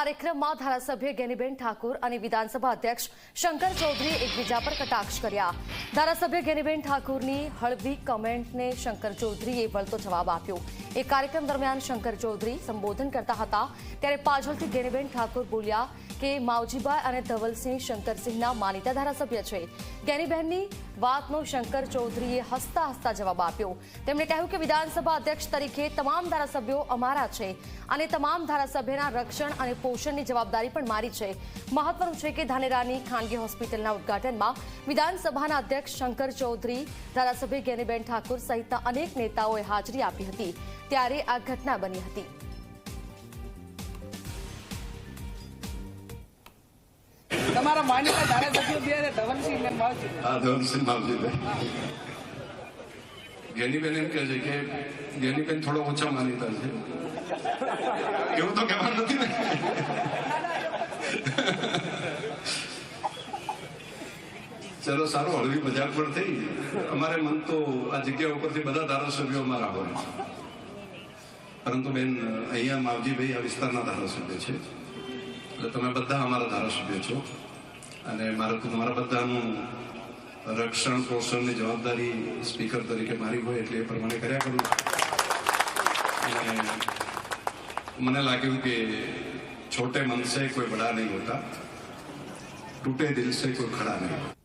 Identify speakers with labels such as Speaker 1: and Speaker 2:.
Speaker 1: કાર્યક્રમમાં ધારાસભ્ય ગેનીબેન ઠાકોર અને વિધાનસભા અધ્યક્ષ શંકર ચૌધરીએ એકબીજા પર કટાક્ષ કર્યા। ધારાસભ્ય ગેનીબેન ઠાકોરની હળવી કમેન્ટને શંકર ચૌધરીએ વળતો જવાબ આપ્યો। એક કાર્યક્રમ દરમિયાન શંકર ચૌધરી સંબોધન કરતા હતા ત્યારે પાછળથી ગેનીબેન ઠાકોર બોલ્યા કે માવજીભાઈ અને ધવલસિંહ શંકરસિંહના માનીતા ધારાસભ્ય છે। ગેનીબેનની વાતનો શંકર ચૌધરીએ હસતા હસતા જવાબ આપ્યો। તેમણે કહ્યું કે વિધાનસભા અધ્યક્ષ તરીકે તમામ ધારાસભ્યો અમારા છે અને તમામ ધારાસભ્યના રક્ષણ અને પોષણની જવાબદારી પણ મારી છે। મહત્વનું છે કે ધાનેરાની ખાનગી હોસ્પિટલના ઉદ્ઘાટનમાં વિધાનસભાના અધ્યક્ષ શંકર ચૌધરી, ધારાસભ્ય ગેનીબેન ઠાકોર સહિતના અનેક નેતાઓએ હાજરી આપી હતી ત્યારે આ ઘટના બની હતી।
Speaker 2: તમારા માનીતા ધારાસભ્યો બે અને ધવલસિંહ ને માવજી।
Speaker 3: હા, ધવલસિંહ માવજીભાઈ। ગેનીબેન એમ કહે છે કે ગેનીબેન થોડો ઓછા માનીતા છે, એવું તો કહેવાનું નથી ને। ચલો સારું, હળવી મજાક પણ થઈ। અમારે મન તો આ જગ્યા ઉપરથી બધા ધારાસભ્યો અમારા હોય, પરંતુ બેન અહીંયા માવજીભાઈ આ વિસ્તારના ધારાસભ્ય છે, એટલે તમે બધા અમારા ધારાસભ્ય છો અને મારે તો તમારા બધાનું રક્ષણ પોષણની જવાબદારી સ્પીકર તરીકે મારી હોય એટલે એ પ્રમાણે કર્યા કરું। અને મને લાગ્યું કે છોટે મન સે કોઈ બડા નહીં હોતા, ટૂટે દિલ સે કોઈ ખડા નહીં હોતા।